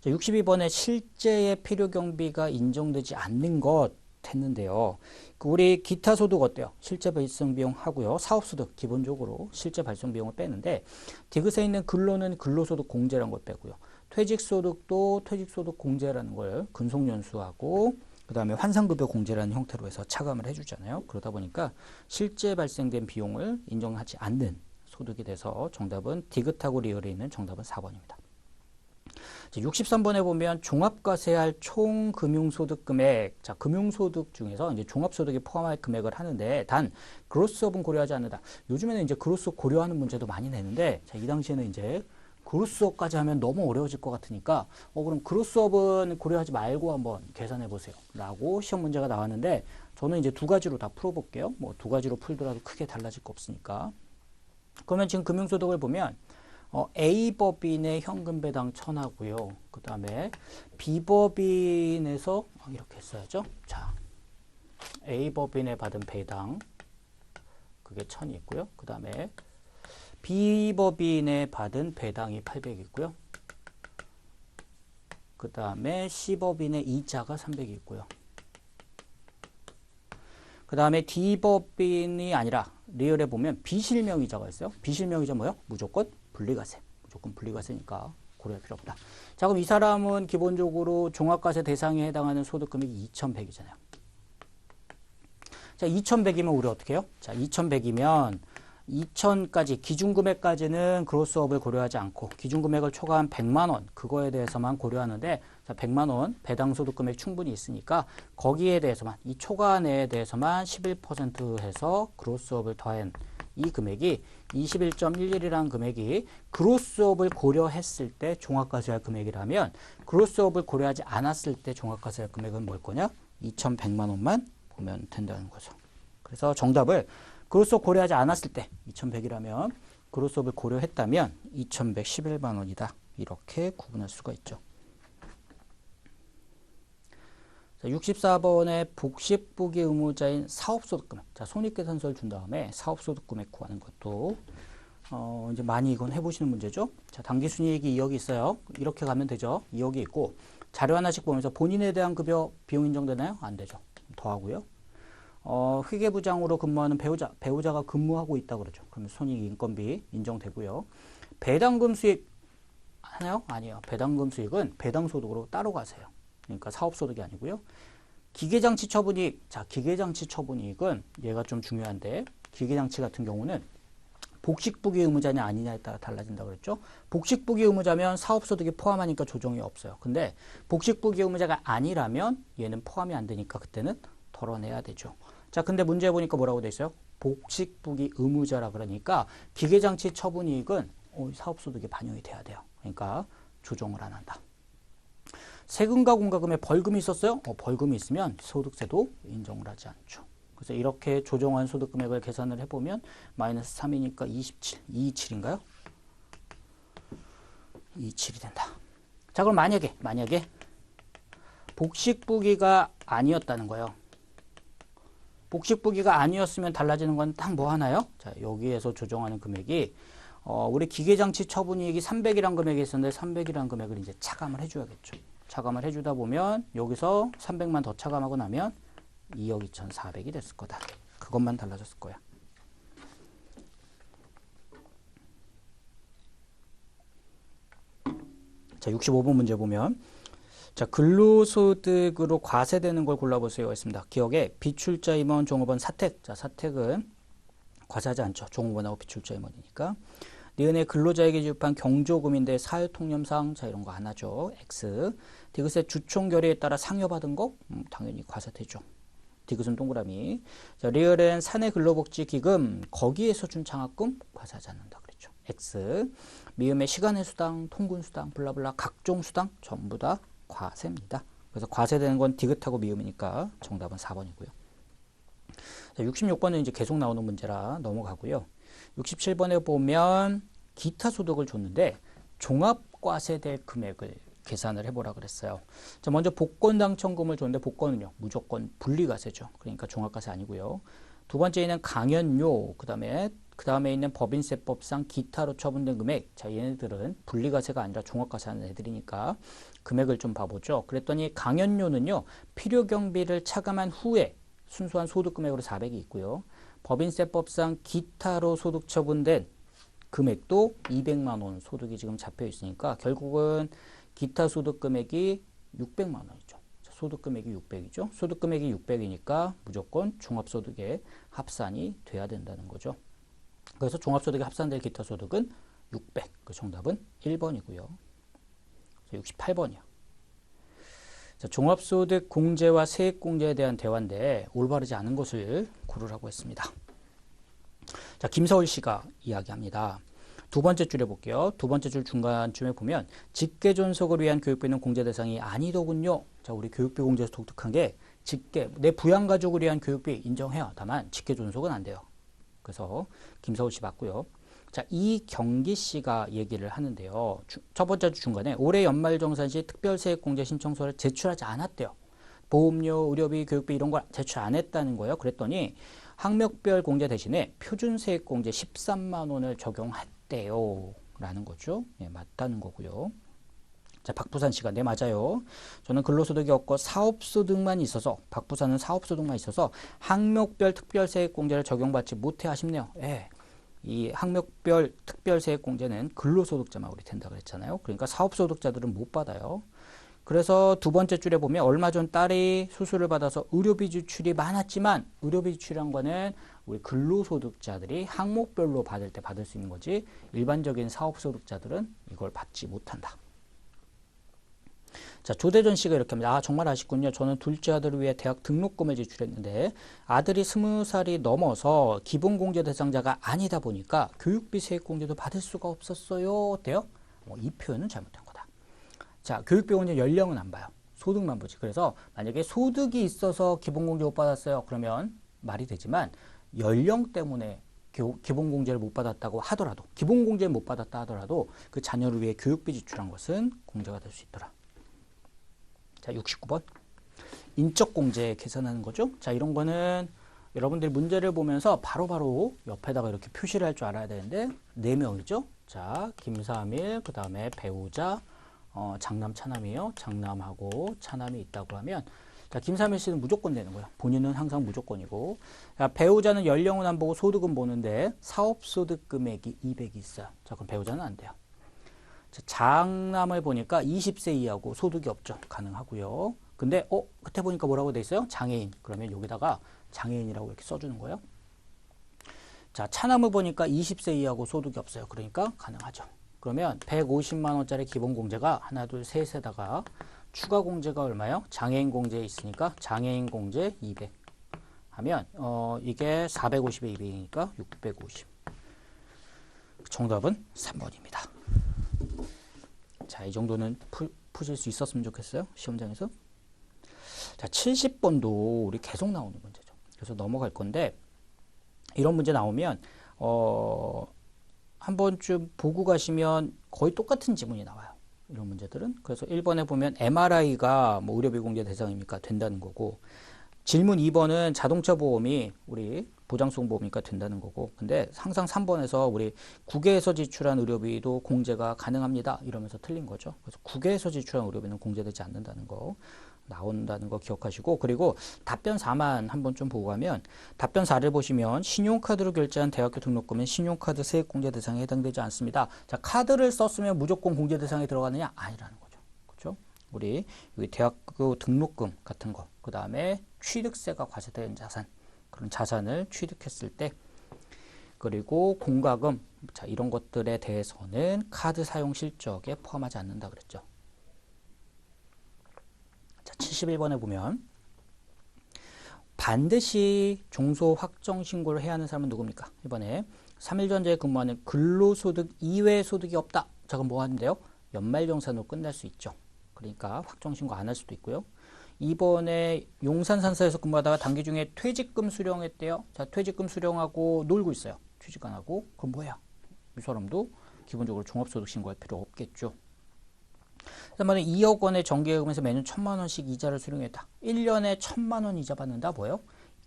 62번에 실제의 필요 경비가 인정되지 않는 것 했는데요. 우리 기타 소득 어때요? 실제 발생 비용 하고요. 사업소득 기본적으로 실제 발생 비용을 빼는데 디귿에 있는 근로는 근로소득 공제라는 걸 빼고요. 퇴직소득도 퇴직소득 공제라는 걸 근속연수하고 그 다음에 환산급여 공제라는 형태로 해서 차감을 해주잖아요. 그러다 보니까 실제 발생된 비용을 인정하지 않는 소득이 돼서 정답은 디귿하고 리을에 있는 정답은 4번입니다. 63번에 보면 종합과세할 총 금융소득 금액. 자, 금융소득 중에서 이제 종합소득이 포함할 금액을 하는데 단 그로스업은 고려하지 않는다. 요즘에는 이제 그로스업 고려하는 문제도 많이 내는데 자, 이 당시에는 이제 그로스업까지 하면 너무 어려워질 것 같으니까 그럼 그로스업은 고려하지 말고 한번 계산해 보세요. 라고 시험 문제가 나왔는데 저는 이제 두 가지로 다 풀어볼게요. 뭐 두 가지로 풀더라도 크게 달라질 거 없으니까. 그러면 지금 금융소득을 보면 A법인의 현금 배당 1,000하고요. 그 다음에 B법인에서 이렇게 했어야죠. 자, A법인에 받은 배당 그게 1,000이 있고요. 그 다음에 B법인에 받은 배당이 800이 있고요. 그 다음에 C법인의 이자가 300이 있고요. 그 다음에 D법인이 아니라 리얼에 보면 비실명이자가 있어요. 비실명이자 뭐예요? 무조건 분리과세. 무조건 분리과세니까 고려할 필요 없다. 자, 그럼 이 사람은 기본적으로 종합과세 대상에 해당하는 소득금액이 2,100이잖아요. 자, 2,100이면 우리 어떻게 해요? 자, 2,100이면 2,000까지 기준금액까지는 그로스업을 고려하지 않고 기준금액을 초과한 100만 원 그거에 대해서만 고려하는데 자, 100만 원 배당소득금액 충분히 있으니까 거기에 대해서만 이 초과내에 대해서만 11% 해서 그로스업을 더한 이 금액이 21.11이라는 금액이 그로스업을 고려했을 때 종합과세할 금액이라면 그로스업을 고려하지 않았을 때 종합과세할 금액은 뭘 거냐? 2,100만 원만 보면 된다는 거죠. 그래서 정답을 그로스업 고려하지 않았을 때 2,100이라면 그로스업을 고려했다면 2,111만 원이다. 이렇게 구분할 수가 있죠. 자, 64번의 복식부기 의무자인 사업소득금액. 자, 손익계산서를 준 다음에 사업소득금액 구하는 것도 이제 많이 이건 해보시는 문제죠. 자, 당기순이익이 2억이 있어요. 이렇게 가면 되죠. 2억이 있고 자료 하나씩 보면서 본인에 대한 급여 비용 인정되나요? 안 되죠. 더하고요. 회계부장으로 근무하는 배우자가 근무하고 있다고 그러죠. 그러면 손익 인건비 인정되고요. 배당금 수익 하나요? 아니에요. 배당금 수익은 배당소득으로 따로 가세요. 그러니까 사업소득이 아니고요. 기계장치 처분이익. 자, 기계장치 처분이익은 얘가 좀 중요한데 기계장치 같은 경우는 복식부기 의무자냐 아니냐에 따라 달라진다고 그랬죠. 복식부기 의무자면 사업소득이 포함하니까 조정이 없어요. 근데 복식부기 의무자가 아니라면 얘는 포함이 안 되니까 그때는 덜어내야 되죠. 자, 근데 문제 보니까 뭐라고 돼 있어요? 복식부기 의무자라 그러니까 기계장치 처분이익은 사업소득에 반영이 돼야 돼요. 그러니까 조정을 안 한다. 세금과 공과금에 벌금이 있었어요? 벌금이 있으면 소득세도 인정을 하지 않죠. 그래서 이렇게 조정한 소득금액을 계산을 해보면 마이너스 3이니까 27, 227인가요? 27이 된다. 자, 그럼 만약에 복식부기가 아니었다는 거예요. 복식부기가 아니었으면 달라지는 건 딱 뭐 하나요? 자, 여기에서 조정하는 금액이 우리 기계장치 처분이익이 300이란 금액이 있었는데 300이란 금액을 이제 차감을 해줘야겠죠. 차감을 해주다 보면 여기서 300만 더 차감하고 나면 2억 2,400이 됐을 거다. 그것만 달라졌을 거야. 자, 65번 문제 보면 자, 근로소득으로 과세되는 걸 골라보세요 했습니다. 기억에 비출자 임원, 종업원, 사택. 자, 사택은 과세하지 않죠. 종업원하고 비출자 임원이니까. 니은의 근로자에게 지급한 경조금인데 사유통념상 자 이런 거 안 하죠. X. 디귿의 주총 결의에 따라 상여받은 거 당연히 과세되죠. 디귿은 동그라미. 자, 리을은 사내 근로복지기금 거기에서 준 장학금 과세하지 않는다 그랬죠. X. 미음의 시간의 수당, 통근수당, 블라블라 각종 수당 전부 다 과세입니다. 그래서 과세되는 건 디귿하고 미음이니까 정답은 4번이고요. 자, 66번은 이제 계속 나오는 문제라 넘어가고요. 67번에 보면 기타 소득을 줬는데 종합과세될 금액을 계산을 해보라 그랬어요. 자, 먼저 복권 당첨금을 줬는데 복권은요 무조건 분리과세죠. 그러니까 종합과세 아니고요. 두 번째는 강연료, 그 다음에 있는 법인세법상 기타로 처분된 금액. 자, 얘네들은 분리과세가 아니라 종합과세하는 애들이니까 금액을 좀 봐보죠. 그랬더니 강연료는요 필요경비를 차감한 후에 순수한 소득금액으로 400이 있고요. 법인세법상 기타로 소득 처분된 금액도 200만 원 소득이 지금 잡혀 있으니까 결국은 기타 소득 금액이 600만 원이죠. 소득 금액이 600이죠. 소득 금액이 600이니까 무조건 종합소득에 합산이 돼야 된다는 거죠. 그래서 종합소득에 합산될 기타 소득은 600. 그 정답은 1번이고요. 68번이요. 자, 종합소득 공제와 세액공제에 대한 대화인데 올바르지 않은 것을 고르라고 했습니다. 자, 김서울 씨가 이야기합니다. 두 번째 줄에 볼게요. 두 번째 줄 중간쯤에 보면 직계 존속을 위한 교육비는 공제 대상이 아니더군요. 자, 우리 교육비 공제에서 독특한 게 직계, 내 부양가족을 위한 교육비 인정해요. 다만 직계 존속은 안 돼요. 그래서 김서울 씨 맞고요. 자, 이경기 씨가 얘기를 하는데요. 첫 번째 주 중간에 올해 연말정산 시 특별세액공제 신청서를 제출하지 않았대요. 보험료, 의료비, 교육비 이런 걸 제출 안 했다는 거예요. 그랬더니 학력별 공제 대신에 표준세액공제 13만 원을 적용했대요. 라는 거죠. 네, 맞다는 거고요. 자, 박부산 씨가 네, 맞아요. 저는 근로소득이 없고 사업소득만 있어서, 박부산은 사업소득만 있어서 학력별 특별세액공제를 적용받지 못해 아쉽네요. 예. 이 학력별 특별세액공제는 근로소득자만 우리 된다 그랬잖아요. 그러니까 사업소득자들은 못 받아요. 그래서 두 번째 줄에 보면 얼마 전 딸이 수술을 받아서 의료비 지출이 많았지만 의료비 지출한 거는 우리 근로소득자들이 항목별로 받을 때 받을 수 있는 거지 일반적인 사업소득자들은 이걸 받지 못한다. 자, 조대전 씨가 이렇게 합니다. 아, 정말 아쉽군요. 저는 둘째 아들을 위해 대학 등록금을 지출했는데 아들이 20살이 넘어서 기본공제 대상자가 아니다 보니까 교육비 세액공제도 받을 수가 없었어요. 어때요? 이 표현은 잘못된 거다. 자, 교육비 공제 연령은 안 봐요. 소득만 보지. 그래서 만약에 소득이 있어서 기본공제 못 받았어요. 그러면 말이 되지만 연령 때문에 기본공제를 못 받았다고 하더라도 기본공제를 못 받았다 하더라도 그 자녀를 위해 교육비 지출한 것은 공제가 될 수 있더라. 자, 69번. 인적공제 계산하는 거죠. 자, 이런 거는 여러분들이 문제를 보면서 바로바로 옆에다가 이렇게 표시를 할 줄 알아야 되는데 4명이죠. 자, 김삼일, 그 다음에 배우자, 장남, 차남이에요. 장남하고 차남이 있다고 하면 자, 김삼일 씨는 무조건 되는 거예요. 본인은 항상 무조건이고 자, 배우자는 연령은 안 보고 소득은 보는데 사업소득 금액이 200이 있어요. 자, 그럼 배우자는 안 돼요. 자, 장남을 보니까 20세 이하고 소득이 없죠. 가능하고요. 근데 그때 보니까 뭐라고 돼 있어요? 장애인. 그러면 여기다가 장애인이라고 이렇게 써주는 거예요. 자, 차남을 보니까 20세 이하고 소득이 없어요. 그러니까 가능하죠. 그러면 150만 원짜리 기본 공제가 하나, 둘, 셋에다가 추가 공제가 얼마요? 장애인 공제에 있으니까 장애인 공제 200 하면 이게 450에 200이니까 650. 정답은 3번입니다. 자, 이 정도는 푸실 수 있었으면 좋겠어요. 시험장에서. 자, 70번도 우리 계속 나오는 문제죠. 그래서 넘어갈 건데 이런 문제 나오면 한 번쯤 보고 가시면 거의 똑같은 지문이 나와요. 이런 문제들은. 그래서 1번에 보면 MRI가 뭐 의료비 공제 대상입니까? 된다는 거고 질문 2번은 자동차 보험이 우리 보장성 보험이니까 된다는 거고 근데 항상 3번에서 우리 국외에서 지출한 의료비도 공제가 가능합니다. 이러면서 틀린 거죠. 그래서 국외에서 지출한 의료비는 공제되지 않는다는 거 나온다는 거 기억하시고 그리고 답변 4만 한번 좀 보고 가면 답변 4를 보시면 신용카드로 결제한 대학교 등록금은 신용카드 세액공제 대상에 해당되지 않습니다. 자, 카드를 썼으면 무조건 공제 대상에 들어가느냐? 아니라는 거죠. 그렇죠? 우리 여기 대학교 등록금 같은 거, 그 다음에 취득세가 과세된 자산, 그런 자산을 취득했을 때, 그리고 공과금, 자, 이런 것들에 대해서는 카드 사용 실적에 포함하지 않는다 그랬죠. 자, 71번에 보면 반드시 종소 확정 신고를 해야 하는 사람은 누굽니까? 이번에 3일 전제에 근무하는 근로소득 이외의 소득이 없다. 자, 그럼 뭐 하는데요? 연말정산으로 끝날 수 있죠. 그러니까 확정 신고 안 할 수도 있고요. 이번에 용산산사에서 근무하다가 단기 중에 퇴직금 수령했대요. 자, 퇴직금 수령하고 놀고 있어요. 취직 안 하고. 그럼 뭐야? 이 사람도 기본적으로 종합소득 신고할 필요 없겠죠. 그다음에 2억 원의 정기예금에서 매년 1,000만 원씩 이자를 수령했다. 1년에 1,000만 원 이자 받는다. 뭐예요?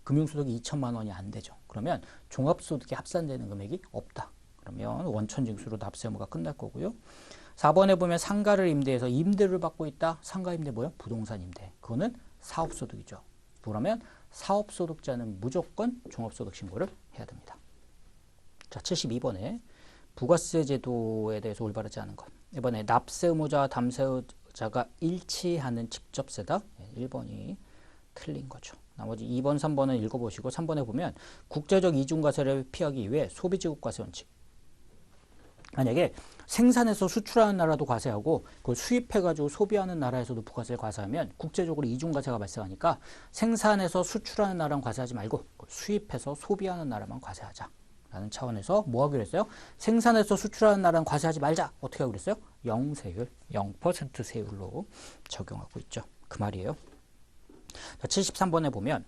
금융소득이 2천만 원이 안 되죠. 그러면 종합소득에 합산되는 금액이 없다. 그러면 원천징수로 납세 의무가 끝날 거고요. 4번에 보면 상가를 임대해서 임대를 받고 있다. 상가 임대 뭐예요? 부동산 임대. 그거는 사업소득이죠. 그러면 사업소득자는 무조건 종합소득 신고를 해야 됩니다. 자, 72번에 부가세 제도에 대해서 올바르지 않은 것. 이번에 납세 의무자와 담세 의무자가 일치하는 직접세다. 1번이 틀린 거죠. 나머지 2번, 3번은 읽어보시고 3번에 보면 국제적 이중과세를 피하기 위해 소비지국과세 원칙. 만약에 생산해서 수출하는 나라도 과세하고 그걸 수입해가지고 소비하는 나라에서도 부가세를 과세하면 국제적으로 이중과세가 발생하니까 생산해서 수출하는 나라는 과세하지 말고 수입해서 소비하는 나라만 과세하자 라는 차원에서 뭐 하기로 했어요? 생산해서 수출하는 나라는 과세하지 말자. 어떻게 하기로 했어요? 0세율, 0% 세율로 적용하고 있죠. 그 말이에요. 자, 73번에 보면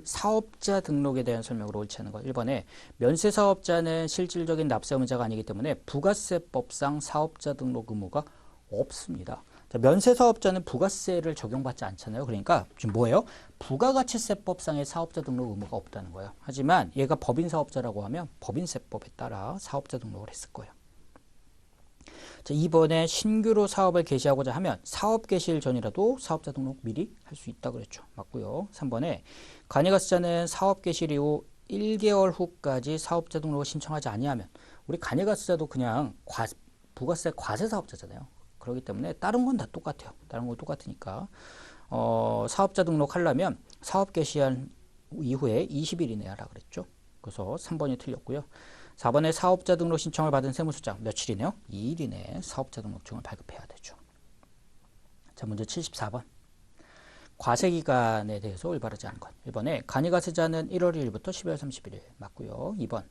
사업자 등록에 대한 설명으로 옳지 않은 것. 1번에 면세사업자는 실질적인 납세 의무자가 아니기 때문에 부가세법상 사업자 등록 의무가 없습니다. 자, 면세사업자는 부가세를 적용받지 않잖아요. 그러니까 지금 뭐예요? 부가가치세법상의 사업자 등록 의무가 없다는 거예요. 하지만 얘가 법인사업자라고 하면 법인세법에 따라 사업자 등록을 했을 거예요. 자, 2번에 신규로 사업을 개시하고자 하면 사업 개시일 전이라도 사업자 등록 미리 할 수 있다 그랬죠. 맞고요. 3번에 간이가스자는 사업 개시일 이후 1개월 후까지 사업자 등록을 신청하지 아니하면 우리 간이가스자도 그냥 부가세 과세 사업자잖아요. 그렇기 때문에 다른 건 다 똑같아요. 다른 건 똑같으니까 사업자 등록하려면 사업 개시한 이후에 20일 이내에 하라 그랬죠. 그래서 3번이 틀렸고요. 4번에 사업자 등록 신청을 받은 세무서장 며칠이네요? 2일 이내에 사업자 등록증을 발급해야 되죠. 자, 문제 74번. 과세기간에 대해서 올바르지 않은 것. 1번에 간이가세자는 1월 1일부터 12월 31일 맞고요. 2번.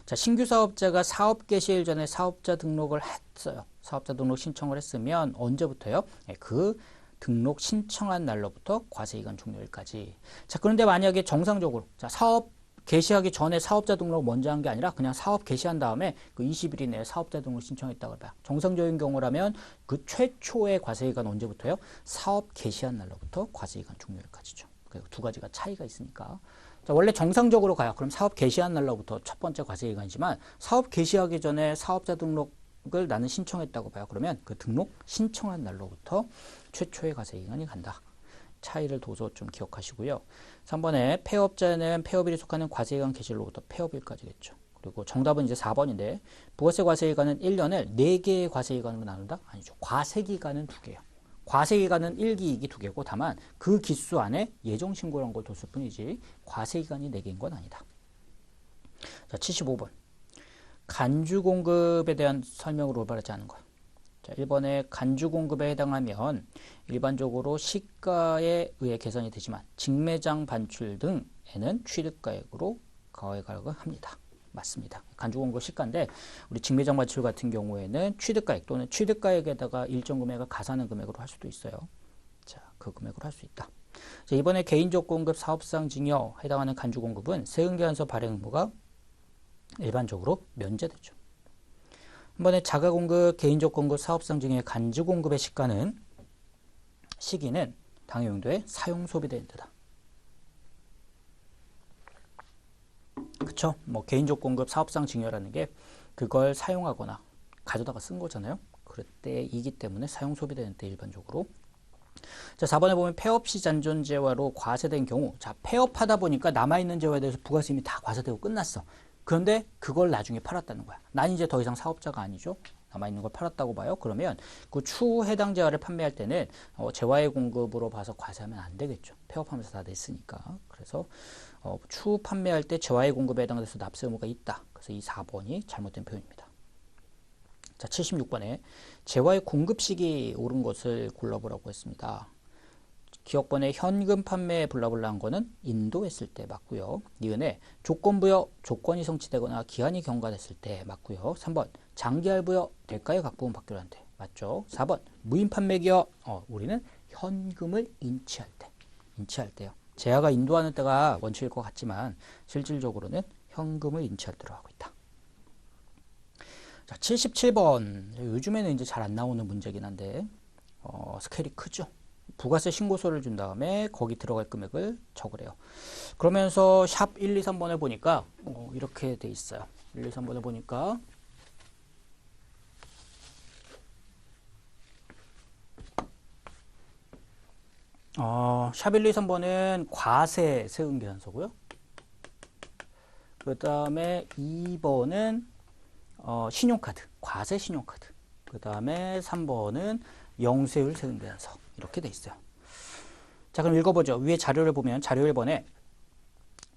자, 신규 사업자가 사업 개시일 전에 사업자 등록을 했어요. 사업자 등록 신청을 했으면 언제부터요? 네, 그 등록 신청한 날로부터 과세기간 종료일까지. 자, 그런데 만약에 정상적으로 사업 개시하기 전에 사업자 등록 먼저 한 게 아니라 그냥 사업 개시한 다음에 그 20일 이내에 사업자 등록 신청했다고 봐요. 정상적인 경우라면 그 최초의 과세기간 언제부터요? 사업 개시한 날로부터 과세기간 종료일까지죠. 그리고 두 가지가 차이가 있으니까. 자, 원래 정상적으로 가요. 그럼 사업 개시한 날로부터 첫 번째 과세기간이지만 사업 개시하기 전에 사업자 등록을 나는 신청했다고 봐요. 그러면 그 등록 신청한 날로부터 최초의 과세기간이 간다. 차이를 둬서 좀 기억하시고요. 3번에 폐업자는 폐업일이 속하는 과세기간 개시일로부터 폐업일까지겠죠. 그리고 정답은 이제 4번인데 부가세 과세기간은 1년을 4개의 과세기간으로 나눈다? 아니죠. 과세기간은 2개예요. 과세기간은 1기, 2기 2개고 다만 그 기수 안에 예정신고라는 걸 뒀을 뿐이지 과세기간이 4개인 건 아니다. 자, 75번. 간주공급에 대한 설명으로 올바르지 않은 거예요. 자, 1번에 간주공급에 해당하면 일반적으로 시가에 의해 계산이 되지만 직매장 반출 등에는 취득가액으로 가액을 합니다. 맞습니다. 간주공급 시가인데 우리 직매장 반출 같은 경우에는 취득가액 또는 취득가액에다가 일정 금액을 가산한 금액으로 할 수도 있어요. 자, 그 금액으로 할 수 있다. 자, 이번에 개인적 공급 사업상 증여 해당하는 간주공급은 세금계산서 발행 의무가 일반적으로 면제되죠. 이번에 자가공급, 개인적 공급, 사업상 증여의 간주공급의 시기는 당해용도의 사용소비되는 데다. 그쵸? 뭐 개인적 공급, 사업상 증여라는 게 그걸 사용하거나 가져다가 쓴 거잖아요. 그럴 때이기 때문에 사용소비되는 때 일반적으로. 자, 4번에 보면 폐업 시 잔존재화로 과세된 경우, 자, 폐업하다 보니까 남아있는 재화에 대해서 부가세 이미 다 과세되고 끝났어. 그런데 그걸 나중에 팔았다는 거야. 난 이제 더 이상 사업자가 아니죠. 남아있는 걸 팔았다고 봐요. 그러면 그 추후 해당 재화를 판매할 때는 재화의 공급으로 봐서 과세하면 안 되겠죠. 폐업하면서 다 냈으니까. 그래서 추후 판매할 때 재화의 공급에 해당돼서 납세 의무가 있다. 그래서 이 4번이 잘못된 표현입니다. 자, 76번에 재화의 공급 시기 옳은 것을 골라보라고 했습니다. 기억번에 현금 판매 블라블라 한 거는 인도했을 때 맞고요. 니은에 조건부여 조건이 성취되거나 기한이 경과됐을 때 맞고요. 3번 장기할부여 대가의 각부분 받기로 한 때 맞죠. 4번 무인 판매기여 우리는 현금을 인치할 때요. 재화가 인도하는 때가 원칙일 것 같지만 실질적으로는 현금을 인치할 때로 하고 있다. 자, 77번 요즘에는 이제 잘 안 나오는 문제긴 한데 스케일이 크죠. 부가세 신고서를 준 다음에 거기 들어갈 금액을 적으래요. 그러면서 샵 1, 2, 3번을 보니까 이렇게 돼 있어요. 1, 2, 3번을 보니까 샵 1, 2, 3번은 과세 세금계산서고요. 그 다음에 2번은 신용카드, 과세 신용카드. 그 다음에 3번은 영세율 세금계산서. 이렇게 돼 있어요. 자, 그럼 읽어보죠. 위에 자료를 보면 자료 1번에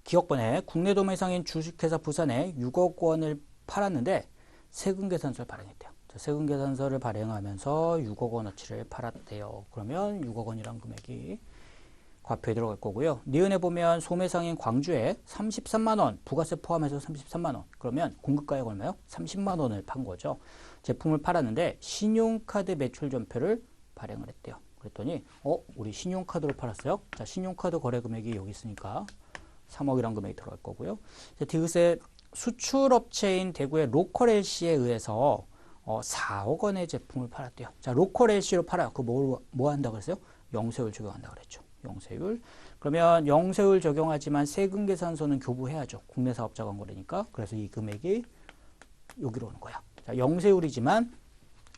기억번에 국내 도매상인 주식회사 부산에 6억 원을 팔았는데 세금계산서를 발행했대요. 자, 세금계산서를 발행하면서 6억 원어치를 팔았대요. 그러면 6억 원이란 금액이 과표에 들어갈 거고요. 니은에 보면 소매상인 광주에 33만 원, 부가세 포함해서 33만 원. 그러면 공급가액 얼마요? 30만 원을 판 거죠. 제품을 팔았는데 신용카드 매출 전표를 발행을 했대요. 그랬더니 우리 신용카드로 팔았어요. 자, 신용카드 거래 금액이 여기 있으니까 3억이란 금액이 들어갈 거고요. 디귿의 수출업체인 대구의 로컬 LC에 의해서 4억 원의 제품을 팔았대요. 자, 로컬 LC로 팔아요. 그 뭐 한다고 그랬어요? 영세율 적용한다고 그랬죠. 영세율. 그러면 영세율 적용하지만 세금 계산서는 교부해야죠. 국내 사업자 광고라니까. 그래서 이 금액이 여기로 오는 거야. 자, 영세율이지만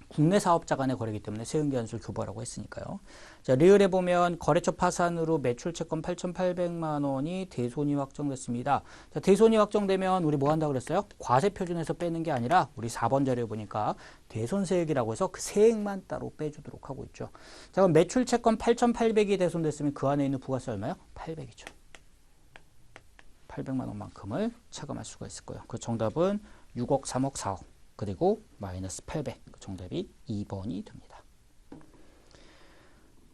국내 사업자 간의 거래이기 때문에 세금 계산서를 교부하라고 했으니까요. 자, 리을에 보면 거래처 파산으로 매출 채권 8,800만 원이 대손이 확정됐습니다. 자, 대손이 확정되면 우리 뭐 한다고 그랬어요? 과세 표준에서 빼는 게 아니라 우리 4번 자료에 보니까 대손세액이라고 해서 그 세액만 따로 빼주도록 하고 있죠. 자, 그럼 매출 채권 8,800이 대손됐으면 그 안에 있는 부가세 얼마요? 800이죠. 800만 원만큼을 차감할 수가 있을 거예요. 그 정답은 6억, 3억, 4억. 그리고 마이너스 800. 그 정답이 2번이 됩니다.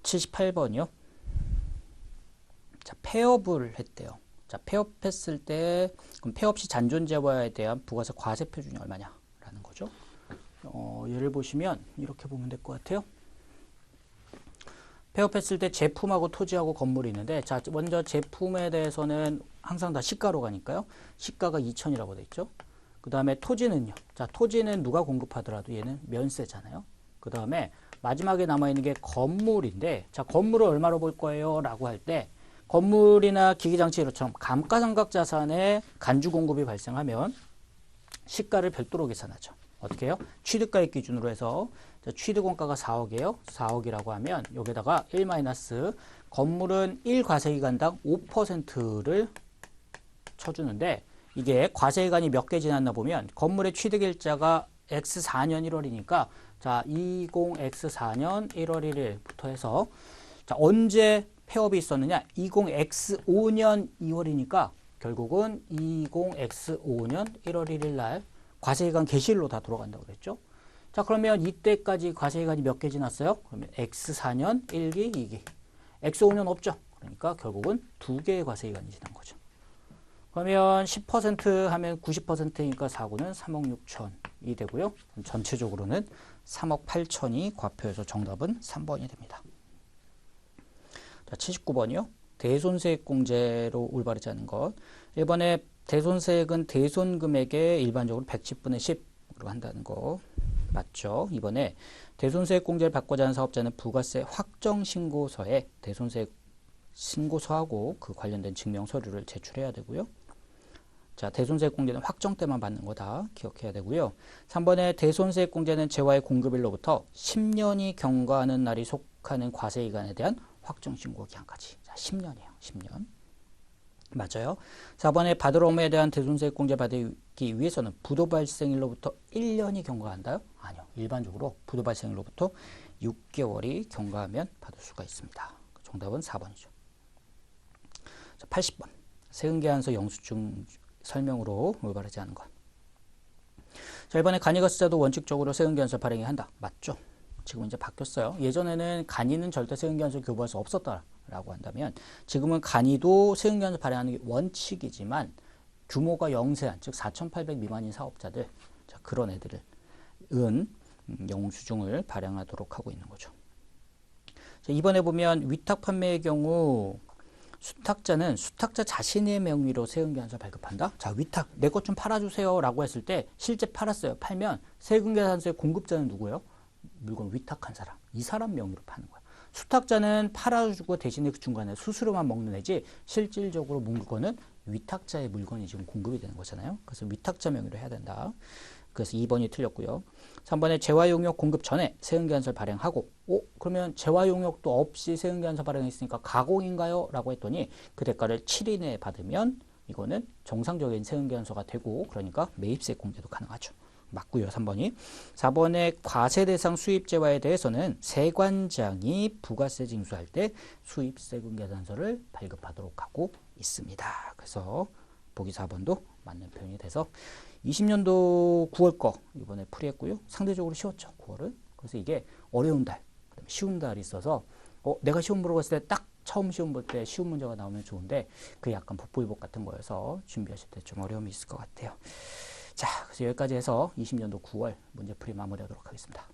78번이요. 자, 폐업을 했대요. 자, 폐업했을 때 그럼 폐업 시 잔존재화에 대한 부가세 과세 표준이 얼마냐라는 거죠. 예를 보시면 이렇게 보면 될 것 같아요. 폐업했을 때 제품하고 토지하고 건물이 있는데, 자, 먼저 제품에 대해서는 항상 다 시가로 가니까요. 시가가 2천이라고 돼 있죠. 그 다음에 토지는요. 자, 토지는 누가 공급하더라도 얘는 면세잖아요. 그 다음에 마지막에 남아있는 게 건물인데, 자, 건물을 얼마로 볼 거예요? 라고 할 때, 건물이나 기기장치 이렇처럼 감가상각 자산에 간주 공급이 발생하면 시가를 별도로 계산하죠. 어떻게 해요? 취득가액 기준으로 해서, 자, 취득원가가 4억이에요. 4억이라고 하면 여기다가 1 마이너스 건물은 1과세기간당 5%를 쳐주는데, 이게 과세기간이 몇 개 지났나 보면 건물의 취득일자가 X4년 1월이니까 자, 20X4년 1월 1일부터 해서 자, 언제 폐업이 있었느냐? 20X5년 2월이니까 결국은 20X5년 1월 1일 날 과세기간 개시일로 다 돌아간다고 그랬죠. 자, 그러면 이때까지 과세기간이 몇 개 지났어요? 그러면 X4년 1기, 2기. X5년 없죠. 그러니까 결국은 2개의 과세기간이 지난 거죠. 그러면 10% 하면 90%니까 4구는 3억 6천이 되고요. 전체적으로는 3억 8천이 과표해서 정답은 3번이 됩니다. 자, 79번이요. 대손세액 공제로 올바르지 않은 것. 1번에 대손세액은 대손금액의 일반적으로 110분의 10으로 한다는 거 맞죠? 2번에 대손세액 공제를 받고자 하는 사업자는 부가세 확정신고서에 대손세액 신고서하고 그 관련된 증명 서류를 제출해야 되고요. 자, 대손세액 공제는 확정 때만 받는 거다 기억해야 되고요. 3번에 대손세액 공제는 재화의 공급일로부터 10년이 경과하는 날이 속하는 과세기간에 대한 확정 신고 기한까지. 자, 10년이에요. 10년. 맞아요. 4번에 받을 업무에 대한 대손세액 공제 받기 위해서는 부도 발생일로부터 1년이 경과한다요? 아니요. 일반적으로 부도 발생일로부터 6개월이 경과하면 받을 수가 있습니다. 정답은 4번이죠. 자, 80번. 세금계산서 영수증 설명으로 올바르지 않은 것. 자, 이번에 간이가 쓰자도 원칙적으로 세금계산서 발행해야 한다. 맞죠? 지금 이제 바뀌었어요. 예전에는 간이는 절대 세금계산서 교부할 수 없었다라고 한다면 지금은 간이도 세금계산서 발행하는 게 원칙이지만 규모가 영세한, 즉 4,800 미만인 사업자들, 자, 그런 애들은 영수증을 발행하도록 하고 있는 거죠. 자, 이번에 보면 위탁 판매의 경우 수탁자는 수탁자 자신의 명의로 세금계산서 발급한다. 자, 위탁 내 것 좀 팔아주세요 라고 했을 때 실제 팔았어요. 팔면 세금계산서의 공급자는 누구예요? 물건 위탁한 사람. 이 사람 명의로 파는 거야. 수탁자는 팔아주고 대신에 그 중간에 수수료만 먹는 애지 실질적으로 물건은 위탁자의 물건이 지금 공급이 되는 거잖아요. 그래서 위탁자 명의로 해야 된다. 그래서 2번이 틀렸고요. 3번에 재화용역 공급 전에 세금계산서를 발행하고, 그러면 재화용역도 없이 세금계산서 발행했으니까 가공인가요? 라고 했더니 그 대가를 7일 내에 받으면 이거는 정상적인 세금계산서가 되고, 그러니까 매입세 공제도 가능하죠. 맞고요. 3번이. 4번에 과세 대상 수입재화에 대해서는 세관장이 부가세 징수할 때 수입세금계산서를 발급하도록 하고 있습니다. 그래서 보기 4번도 맞는 표현이 돼서 20년도 9월 거 이번에 풀이했고요. 상대적으로 쉬웠죠. 9월은. 그래서 이게 어려운 달, 그다음에 쉬운 달이 있어서 내가 시험 보러 갔을 때 딱 처음 시험 볼 때 쉬운 문제가 나오면 좋은데 그게 약간 복불복 같은 거여서 준비하실 때 좀 어려움이 있을 것 같아요. 자, 그래서 여기까지 해서 20년도 9월 문제풀이 마무리하도록 하겠습니다.